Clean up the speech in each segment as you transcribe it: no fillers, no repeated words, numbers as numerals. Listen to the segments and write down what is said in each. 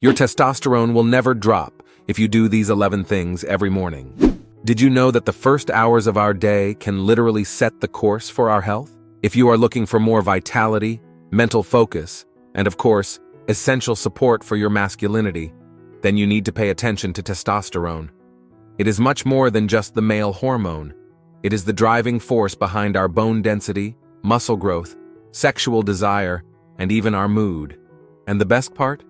Your testosterone will never drop if you do these 11 things every morning. Did you know that the first hours of our day can literally set the course for our health? If you are looking for more vitality, mental focus, and of course, essential support for your masculinity, then you need to pay attention to testosterone. It is much more than just the male hormone. It is the driving force behind our bone density, muscle growth, sexual desire, and even our mood. And the best part?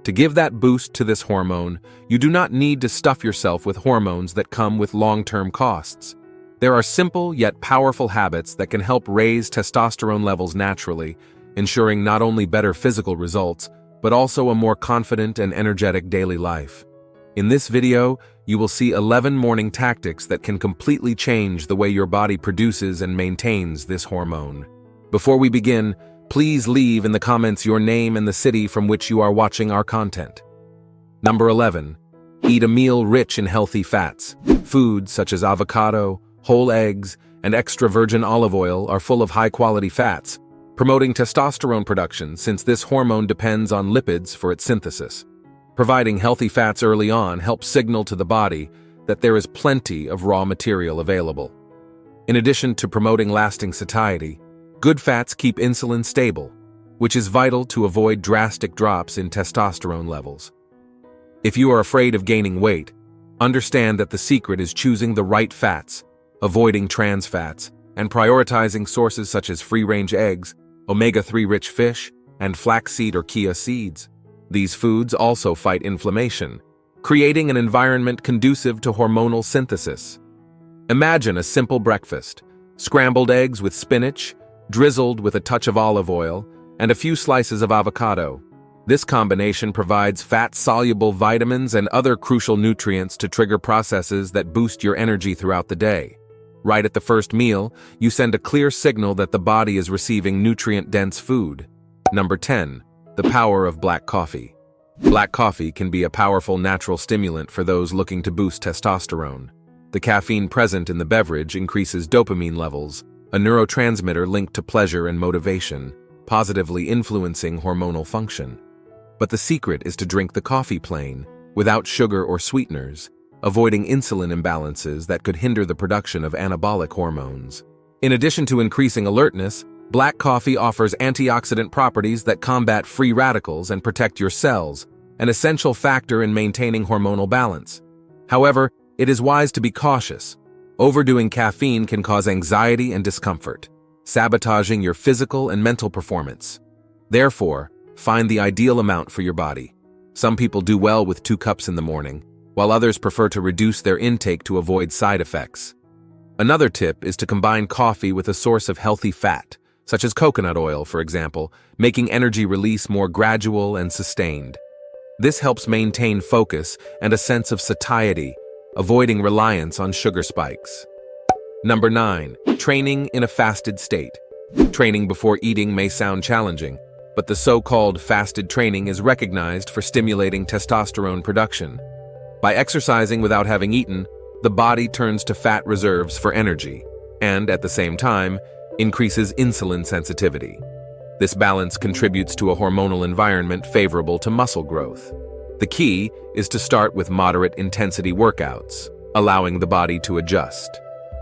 To give that boost to this hormone, you do not need to stuff yourself with hormones that come with long-term costs. There are simple yet powerful habits that can help raise testosterone levels naturally, ensuring not only better physical results, but also a more confident and energetic daily life. In this video, you will see 11 morning tactics that can completely change the way your body produces and maintains this hormone. Before we begin, please leave in the comments your name and the city from which you are watching our content. Number 11. Eat a meal rich in healthy fats. Foods such as avocado, whole eggs, and extra virgin olive oil are full of high-quality fats, promoting testosterone production since this hormone depends on lipids for its synthesis. Providing healthy fats early on helps signal to the body that there is plenty of raw material available. In addition to promoting lasting satiety, good fats keep insulin stable, which is vital to avoid drastic drops in testosterone levels. If you are afraid of gaining weight, understand that the secret is choosing the right fats, avoiding trans fats, and prioritizing sources such as free-range eggs, omega-3 rich fish, and flaxseed or chia seeds. These foods also fight inflammation, creating an environment conducive to hormonal synthesis. Imagine a simple breakfast: scrambled eggs with spinach, drizzled with a touch of olive oil, and a few slices of avocado. This combination provides fat-soluble vitamins and other crucial nutrients to trigger processes that boost your energy throughout the day. Right at the first meal, you send a clear signal that the body is receiving nutrient-dense food. Number 10. The power of black coffee. Black coffee can be a powerful natural stimulant for those looking to boost testosterone. The caffeine present in the beverage increases dopamine levels, a neurotransmitter linked to pleasure and motivation, positively influencing hormonal function. But the secret is to drink the coffee plain, without sugar or sweeteners, avoiding insulin imbalances that could hinder the production of anabolic hormones. In addition to increasing alertness, black coffee offers antioxidant properties that combat free radicals and protect your cells, an essential factor in maintaining hormonal balance. However, it is wise to be cautious. Overdoing caffeine can cause anxiety and discomfort, sabotaging your physical and mental performance. Therefore, find the ideal amount for your body. Some people do well with 2 cups in the morning, while others prefer to reduce their intake to avoid side effects. Another tip is to combine coffee with a source of healthy fat, such as coconut oil, for example, making energy release more gradual and sustained. This helps maintain focus and a sense of satiety, avoiding reliance on sugar spikes. Number 9. Training in a fasted state. Training before eating may sound challenging, but the so-called fasted training is recognized for stimulating testosterone production. By exercising without having eaten, the body turns to fat reserves for energy, and at the same time, increases insulin sensitivity. This balance contributes to a hormonal environment favorable to muscle growth. The key is to start with moderate intensity workouts, allowing the body to adjust.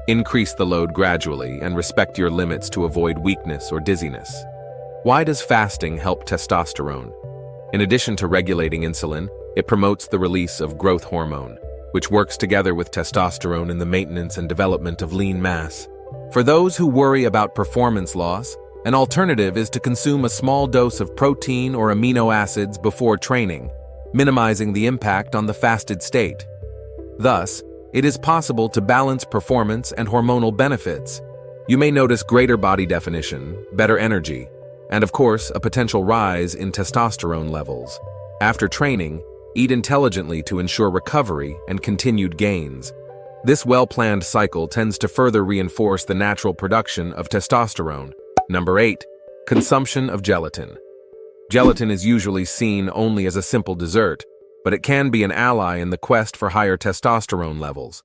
Increase the load gradually and respect your limits to avoid weakness or dizziness. Why does fasting help testosterone? In addition to regulating insulin, it promotes the release of growth hormone, which works together with testosterone in the maintenance and development of lean mass. For those who worry about performance loss, an alternative is to consume a small dose of protein or amino acids before training, minimizing the impact on the fasted state. Thus, it is possible to balance performance and hormonal benefits. You may notice greater body definition, better energy, and of course, a potential rise in testosterone levels. After training, eat intelligently to ensure recovery and continued gains. This well-planned cycle tends to further reinforce the natural production of testosterone. Number 8. Consumption of gelatin. Gelatin is usually seen only as a simple dessert, but it can be an ally in the quest for higher testosterone levels.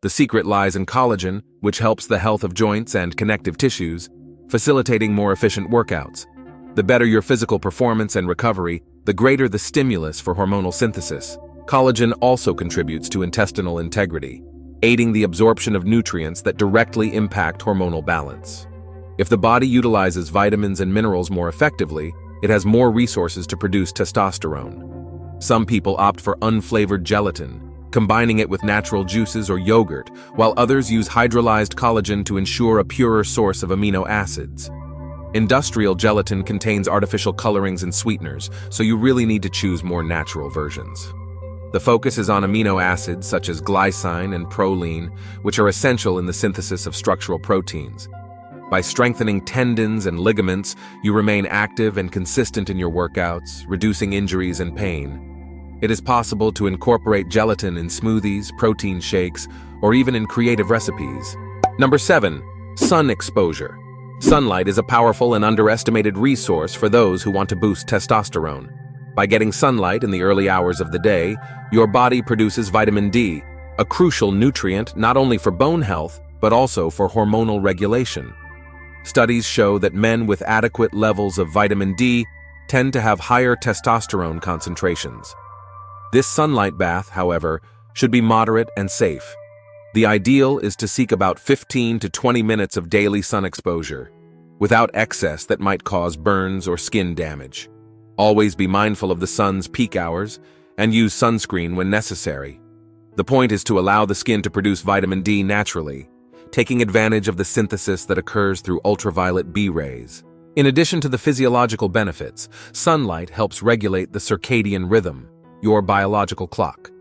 The secret lies in collagen, which helps the health of joints and connective tissues, facilitating more efficient workouts. The better your physical performance and recovery, the greater the stimulus for hormonal synthesis. Collagen also contributes to intestinal integrity, aiding the absorption of nutrients that directly impact hormonal balance. If the body utilizes vitamins and minerals more effectively, it has more resources to produce testosterone. Some people opt for unflavored gelatin, combining it with natural juices or yogurt, while others use hydrolyzed collagen to ensure a purer source of amino acids. Industrial gelatin contains artificial colorings and sweeteners, so you really need to choose more natural versions. The focus is on amino acids such as glycine and proline, which are essential in the synthesis of structural proteins. By strengthening tendons and ligaments, you remain active and consistent in your workouts, reducing injuries and pain. It is possible to incorporate gelatin in smoothies, protein shakes, or even in creative recipes. Number 7. Sun exposure. Sunlight is a powerful and underestimated resource for those who want to boost testosterone. By getting sunlight in the early hours of the day, your body produces vitamin D, a crucial nutrient not only for bone health, but also for hormonal regulation. Studies show that men with adequate levels of vitamin D tend to have higher testosterone concentrations. This sunlight bath, however, should be moderate and safe. The ideal is to seek about 15 to 20 minutes of daily sun exposure, without excess that might cause burns or skin damage. Always be mindful of the sun's peak hours and use sunscreen when necessary. The point is to allow the skin to produce vitamin D naturally, taking advantage of the synthesis that occurs through ultraviolet B rays. In addition to the physiological benefits, sunlight helps regulate the circadian rhythm, your biological clock.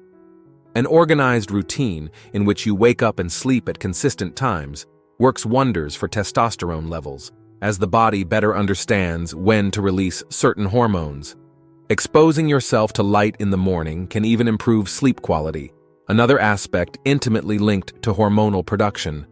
An organized routine in which you wake up and sleep at consistent times works wonders for testosterone levels, as the body better understands when to release certain hormones. Exposing yourself to light in the morning can even improve sleep quality, another aspect intimately linked to hormonal production.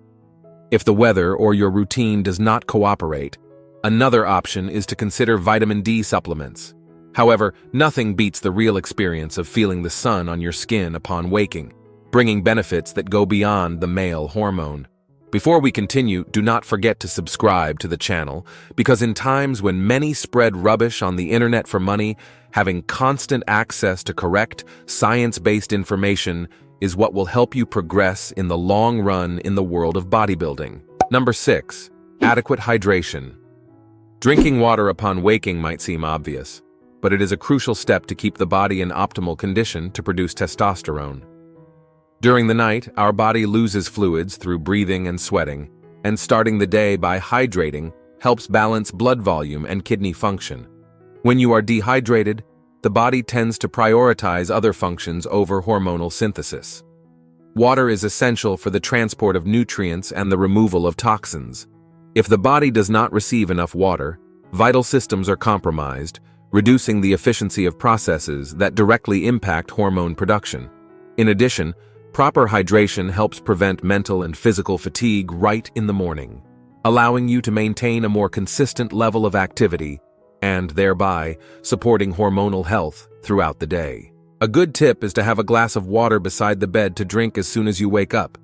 If the weather or your routine does not cooperate, another option is to consider vitamin D supplements. However, nothing beats the real experience of feeling the sun on your skin upon waking, bringing benefits that go beyond the male hormone. Before we continue, do not forget to subscribe to the channel, because in times when many spread rubbish on the internet for money, having constant access to correct, science-based information is what will help you progress in the long run in the world of bodybuilding. Number 6. Adequate hydration. Drinking water upon waking might seem obvious, but it is a crucial step to keep the body in optimal condition to produce testosterone. During the night, our body loses fluids through breathing and sweating, and starting the day by hydrating helps balance blood volume and kidney function. When you are dehydrated, the body tends to prioritize other functions over hormonal synthesis. Water is essential for the transport of nutrients and the removal of toxins. If the body does not receive enough water, vital systems are compromised, reducing the efficiency of processes that directly impact hormone production. In addition, proper hydration helps prevent mental and physical fatigue right in the morning, allowing you to maintain a more consistent level of activity and thereby supporting hormonal health throughout the day. A good tip is to have a glass of water beside the bed to drink as soon as you wake up.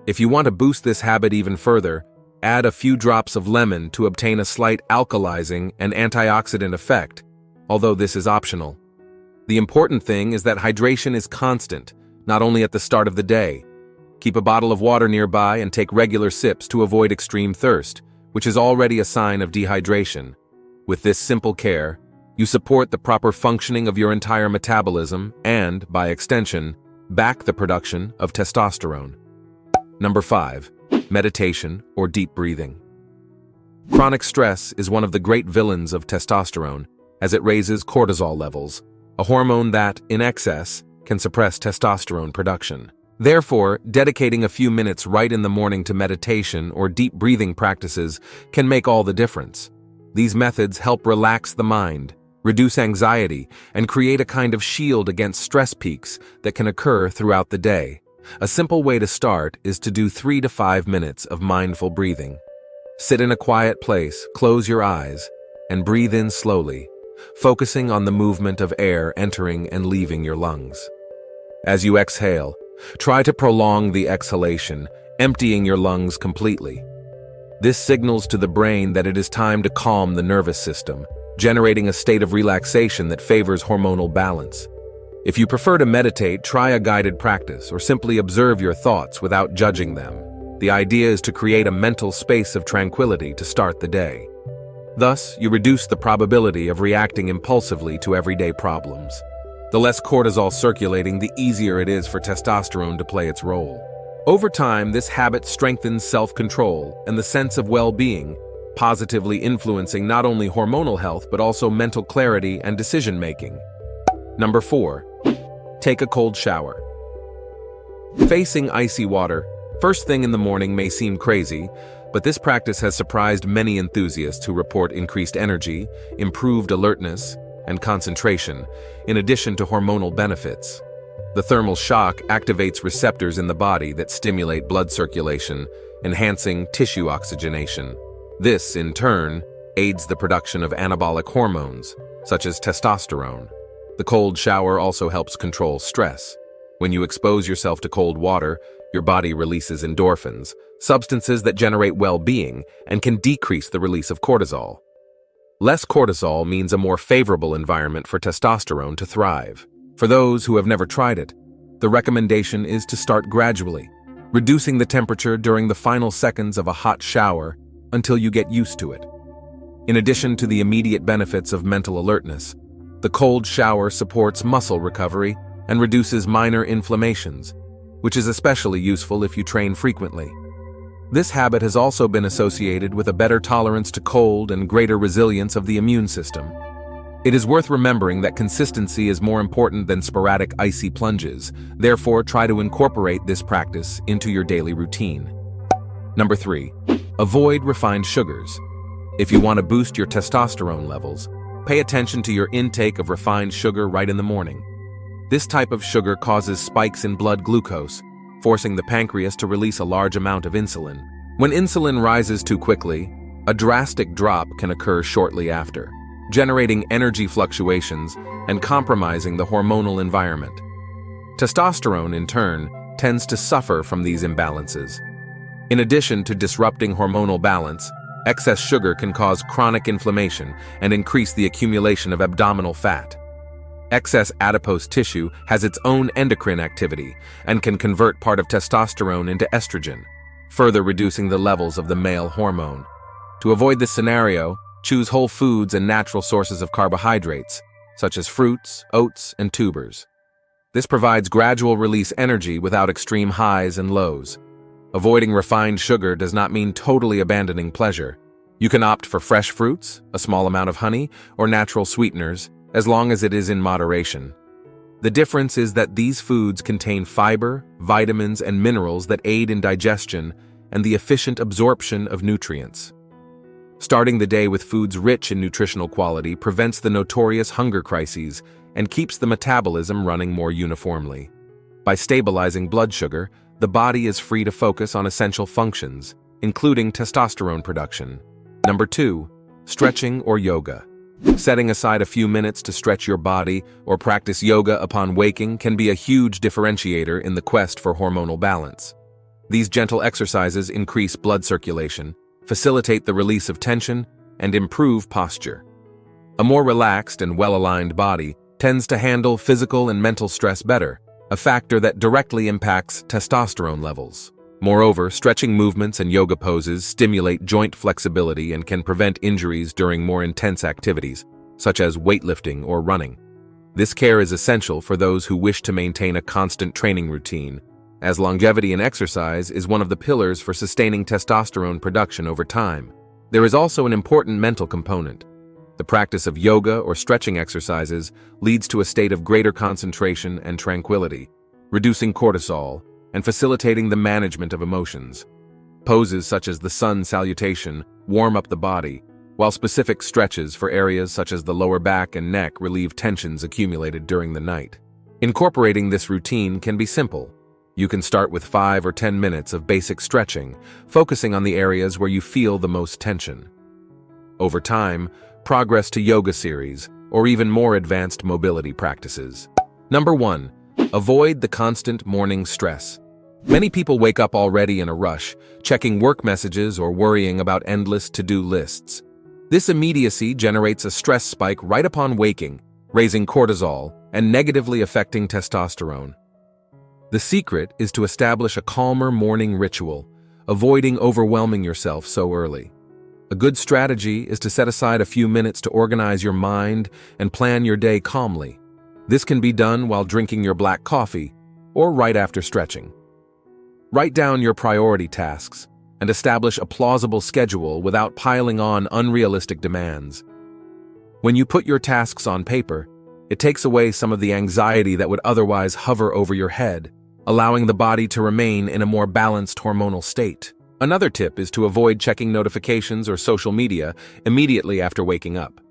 If you want to boost this habit even further, add a few drops of lemon to obtain a slight alkalizing and antioxidant effect, although this is optional. The important thing is that hydration is constant, not only at the start of the day. Keep a bottle of water nearby and take regular sips to avoid extreme thirst, which is already a sign of dehydration. With this simple care, you support the proper functioning of your entire metabolism and, by extension, back the production of testosterone. Number 5. Meditation or deep breathing. Chronic stress is one of the great villains of testosterone, as it raises cortisol levels, a hormone that, in excess, can suppress testosterone production. Therefore, dedicating a few minutes right in the morning to meditation or deep breathing practices can make all the difference. These methods help relax the mind, reduce anxiety, and create a kind of shield against stress peaks that can occur throughout the day. A simple way to start is to do 3 to 5 minutes of mindful breathing. Sit in a quiet place, close your eyes, and breathe in slowly, focusing on the movement of air entering and leaving your lungs. As you exhale, try to prolong the exhalation, emptying your lungs completely. This signals to the brain that it is time to calm the nervous system, generating a state of relaxation that favors hormonal balance. If you prefer to meditate, try a guided practice or simply observe your thoughts without judging them. The idea is to create a mental space of tranquility to start the day. Thus, you reduce the probability of reacting impulsively to everyday problems. The less cortisol circulating, the easier it is for testosterone to play its role. Over time, this habit strengthens self-control and the sense of well-being, positively influencing not only hormonal health but also mental clarity and decision-making. Number 4. Take a cold shower. Facing icy water first thing in the morning may seem crazy, but this practice has surprised many enthusiasts who report increased energy, improved alertness, and concentration, in addition to hormonal benefits. The thermal shock activates receptors in the body that stimulate blood circulation, enhancing tissue oxygenation. This, in turn, aids the production of anabolic hormones, such as testosterone. The cold shower also helps control stress. When you expose yourself to cold water, your body releases endorphins, substances that generate well-being and can decrease the release of cortisol. Less cortisol means a more favorable environment for testosterone to thrive. For those who have never tried it, the recommendation is to start gradually, reducing the temperature during the final seconds of a hot shower until you get used to it. In addition to the immediate benefits of mental alertness, the cold shower supports muscle recovery and reduces minor inflammations, which is especially useful if you train frequently. This habit has also been associated with a better tolerance to cold and greater resilience of the immune system. It is worth remembering that consistency is more important than sporadic icy plunges, therefore try to incorporate this practice into your daily routine. Number 3. Avoid refined sugars. If you want to boost your testosterone levels, pay attention to your intake of refined sugar right in the morning. This type of sugar causes spikes in blood glucose, forcing the pancreas to release a large amount of insulin. When insulin rises too quickly, a drastic drop can occur shortly after, generating energy fluctuations and compromising the hormonal environment. Testosterone, in turn, tends to suffer from these imbalances. In addition to disrupting hormonal balance, excess sugar can cause chronic inflammation and increase the accumulation of abdominal fat. Excess adipose tissue has its own endocrine activity and can convert part of testosterone into estrogen, further reducing the levels of the male hormone. To avoid this scenario, choose whole foods and natural sources of carbohydrates, such as fruits, oats, and tubers. This provides gradual release energy without extreme highs and lows. Avoiding refined sugar does not mean totally abandoning pleasure. You can opt for fresh fruits, a small amount of honey, or natural sweeteners, as long as it is in moderation. The difference is that these foods contain fiber, vitamins, and minerals that aid in digestion and the efficient absorption of nutrients. Starting the day with foods rich in nutritional quality prevents the notorious hunger crises and keeps the metabolism running more uniformly. By stabilizing blood sugar, the body is free to focus on essential functions, including testosterone production. Number 2. Stretching or yoga. Setting aside a few minutes to stretch your body or practice yoga upon waking can be a huge differentiator in the quest for hormonal balance. These gentle exercises increase blood circulation, facilitate the release of tension, and improve posture. A more relaxed and well-aligned body tends to handle physical and mental stress better, a factor that directly impacts testosterone levels. Moreover, stretching movements and yoga poses stimulate joint flexibility and can prevent injuries during more intense activities, such as weightlifting or running. This care is essential for those who wish to maintain a constant training routine, as longevity in exercise is one of the pillars for sustaining testosterone production over time. There is also an important mental component. The practice of yoga or stretching exercises leads to a state of greater concentration and tranquility, reducing cortisol and facilitating the management of emotions. Poses such as the sun salutation warm up the body, while specific stretches for areas such as the lower back and neck relieve tensions accumulated during the night. Incorporating this routine can be simple. You can start with 5 or 10 minutes of basic stretching, focusing on the areas where you feel the most tension. Over time, progress to yoga series, or even more advanced mobility practices. Number 1. Avoid the constant morning stress. Many people wake up already in a rush, checking work messages or worrying about endless to-do lists. This immediacy generates a stress spike right upon waking, raising cortisol and negatively affecting testosterone. The secret is to establish a calmer morning ritual, avoiding overwhelming yourself so early. A good strategy is to set aside a few minutes to organize your mind and plan your day calmly. This can be done while drinking your black coffee or right after stretching. Write down your priority tasks and establish a plausible schedule without piling on unrealistic demands. When you put your tasks on paper, it takes away some of the anxiety that would otherwise hover over your head, allowing the body to remain in a more balanced hormonal state. Another tip is to avoid checking notifications or social media immediately after waking up.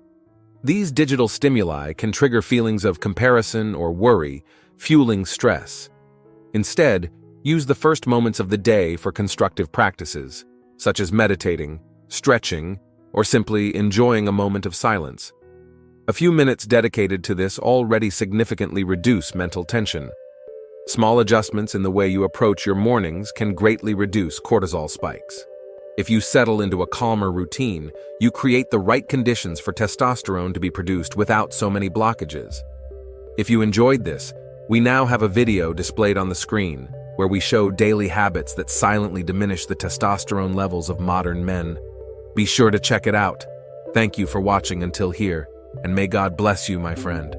These digital stimuli can trigger feelings of comparison or worry, fueling stress. Instead, use the first moments of the day for constructive practices, such as meditating, stretching, or simply enjoying a moment of silence. A few minutes dedicated to this already significantly reduce mental tension. Small adjustments in the way you approach your mornings can greatly reduce cortisol spikes. If you settle into a calmer routine, you create the right conditions for testosterone to be produced without so many blockages. If you enjoyed this, we now have a video displayed on the screen where we show daily habits that silently diminish the testosterone levels of modern men. Be sure to check it out. Thank you for watching until here, and may God bless you, my friend.